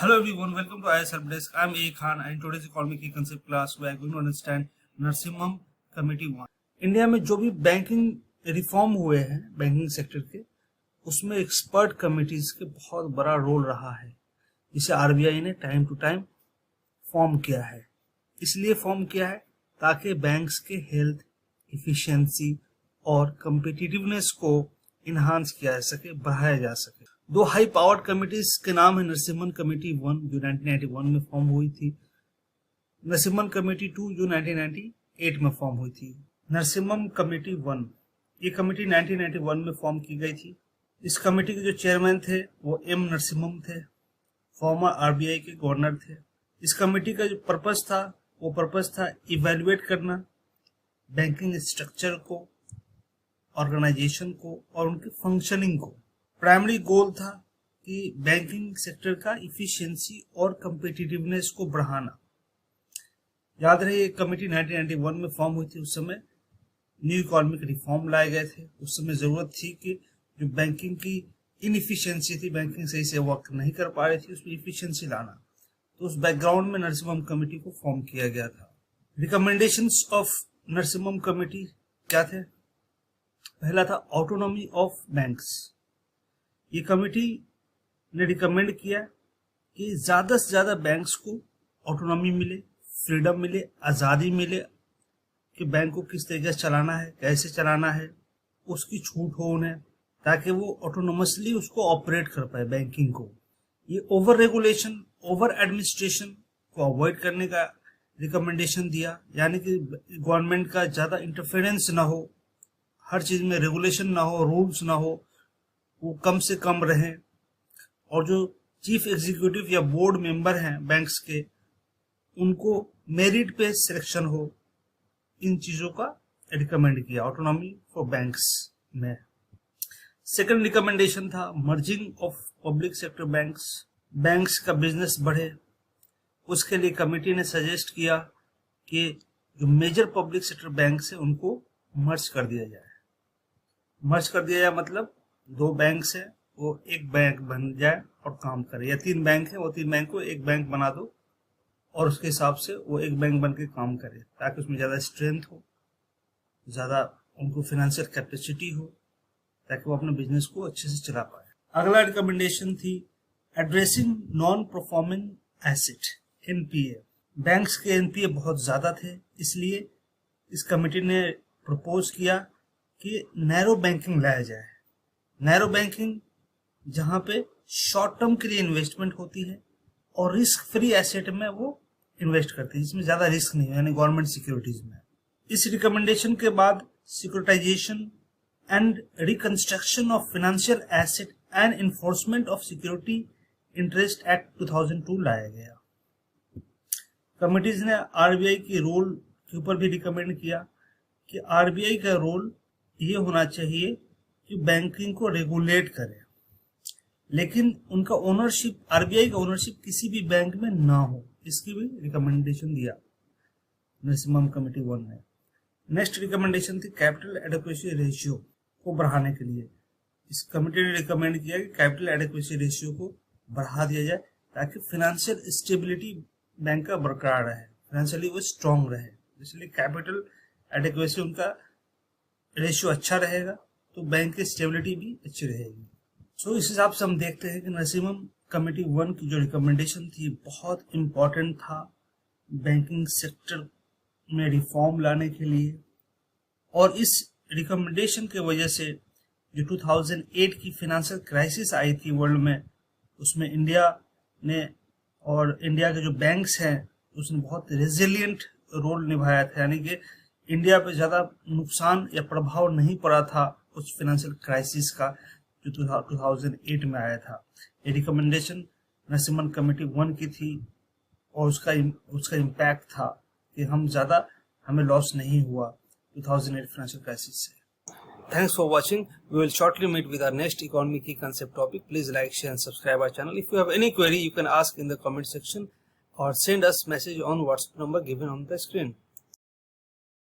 Hello everyone, welcome to IS Help Desk. I'm A Khan and in today's economy key concept class we are going to understand Narasimham committee 1। India में जो भी banking reform हुए हैं banking sector के, उसमें expert committees के बहुत बड़ा रोल रहा है, जिसे आरबीआई ने टाइम टू टाइम फॉर्म किया है। इसलिए फॉर्म किया है ताकि बैंक्स के हेल्थ, इफिशिएंसी और कम्पिटिटिवनेस को इनहांस किया जा सके, बढ़ाया जा सके। दो हाई पावर्ड कमिटीज के नाम है नरसिम्हम कमेटी 1 जो 1991 में फॉर्म हुई थी, नरसिम्हम कमेटी 2 जो 1998 में फॉर्म हुई थी। नरसिम्हम कमेटी 1 ये कमेटी 1991 में फॉर्म की गई थी। इस कमेटी के जो चेयरमैन थे वो एम नरसिम्हम थे, फॉर्मर आरबीआई के गवर्नर थे। इस कमेटी का जो पर्पस था वो पर्पस था इवेल्युएट करना बैंकिंग स्ट्रक्चर को, ऑर्गेनाइजेशन को और उनकी फंक्शनिंग को। प्राइमरी गोल था कि बैंकिंग सेक्टर का इफिशिएंसी और कम्पिटिटिवनेस को बढ़ाना। याद रहे ये कमेटी 1991 में फॉर्म हुई थी। उस समय न्यू इकोनॉमिक रिफॉर्म लाए गए थे। उस समय जरूरत थी कि जो बैंकिंग की इनएफिशिएंसी थी, बैंकिंग सही से वर्क नहीं कर पा रही थी, उसमें इफिशिएंसी लाना। तो उस बैकग्राउंड में नरसिम्हम कमेटी को फॉर्म किया गया था। रिकमेंडेशंस ऑफ नरसिम्हम कमेटी क्या थे? पहला था ऑटोनॉमी ऑफ बैंक्स। ये कमेटी ने रिकमेंड किया कि ज्यादा से ज्यादा बैंक्स को ऑटोनॉमी मिले, फ्रीडम मिले, आजादी मिले कि बैंक को किस तरीके से चलाना है, कैसे चलाना है, उसकी छूट हो उन्हें, ताकि वो ऑटोनोमसली उसको ऑपरेट कर पाए बैंकिंग को। ये ओवर रेगुलेशन, ओवर एडमिनिस्ट्रेशन को अवॉइड करने का रिकमेंडेशन दिया, यानी कि गवर्नमेंट का ज्यादा इंटरफेरेंस ना हो, हर चीज में रेगुलेशन ना हो, रूल्स ना हो, वो कम से कम रहे। और जो चीफ एग्जीक्यूटिव या बोर्ड मेंबर हैं बैंक्स के, उनको मेरिट पे सिलेक्शन हो। इन चीजों का रिकमेंड किया ऑटोनॉमी फॉर बैंक्स में। सेकंड रिकमेंडेशन था merging of public sector banks. Banks का बिजनेस बढ़े, उसके लिए कमेटी ने सजेस्ट किया कि जो मेजर पब्लिक सेक्टर बैंक्स है उनको मर्ज कर दिया जाए। मर्ज कर दिया जाए मतलब दो बैंक्स है वो एक बैंक बन जाए और काम करे, या तीन बैंक है वो तीन बैंक को एक बैंक बना दो और उसके हिसाब से वो एक बैंक बन के काम करे, ताकि उसमें ज्यादा स्ट्रेंथ हो, ज्यादा उनको फाइनेंशियल कैपेसिटी हो, ताकि वो अपने बिजनेस को अच्छे से चला पाए। अगला रिकमेंडेशन थी addressing non performing asset, NPA. Banks के एनपीए बहुत ज्यादा थे, इसलिए इस कमेटी ने प्रपोज किया कि नैरो बैंकिंग लाया जाए। नैरो बैंकिंग जहां पे शॉर्ट टर्म के लिए इन्वेस्टमेंट होती है और रिस्क फ्री एसेट में वो इन्वेस्ट करती है, जिसमें ज्यादा रिस्क नहीं है, यानी गवर्नमेंट सिक्योरिटीज में। इस रिकमेंडेशन के बाद securitisation and reconstruction of financial asset and enforcement of security interest act 2002 लाया गया। कमिटीज ने आरबीआई के रोल के ऊपर भी रिकमेंड किया कि आरबीआई का रोल ये होना चाहिए कि बैंकिंग को रेगुलेट करे, लेकिन उनका ओनरशिप, आरबीआई का ओनरशिप किसी भी बैंक में ना हो। इसकी भी रिकमेंडेशन दिया नरसिम्हम कमेटी 1 ने। नेक्स्ट रिकमेंडेशन थी कैपिटल एडेक्वेसी रेशियो को बढ़ाने के लिए। इस कमेटी ने रिकमेंड किया कि कैपिटल एडेक्वेसी रेशियो को बढ़ा दिया जाए, ताकि फाइनेंशियल स्टेबिलिटी बैंक का बरकरार रहे, फाइनेंशियली वो स्ट्रांग रहे। इसलिए कैपिटल एडेक्वेसी उनका रेशियो अच्छा रहेगा तो बैंक की स्टेबिलिटी भी अच्छी रहेगी। सो इस हिसाब से हम देखते हैं कि नरसिम्हम कमेटी 1 की जो रिकमेंडेशन थी बहुत इम्पोर्टेंट था बैंकिंग सेक्टर में रिफॉर्म लाने के लिए। और इस रिकमेंडेशन के वजह से जो 2008 की फाइनेंशियल क्राइसिस आई थी वर्ल्ड में, उसमें इंडिया ने और इंडिया के जो बैंक्स हैं उसने बहुत रेजिलियंट रोल निभाया था, यानी कि इंडिया पे ज्यादा नुकसान या प्रभाव नहीं पड़ा था उस फाइनेंशियल क्राइसिस का जो 2008 में आया था। ये रिकमेंडेशन नरसिम्हम कमेटी 1 की थी और उसका इम्पैक्ट था कि हमें लॉस नहीं हुआ 2008 फाइनेंशियल क्राइसिस से। Thanks for watching. We will shortly meet with our next economic key concept topic. Please like, share and subscribe our channel. If you have any query, you can ask in the comment section or send us message on WhatsApp number given on the screen.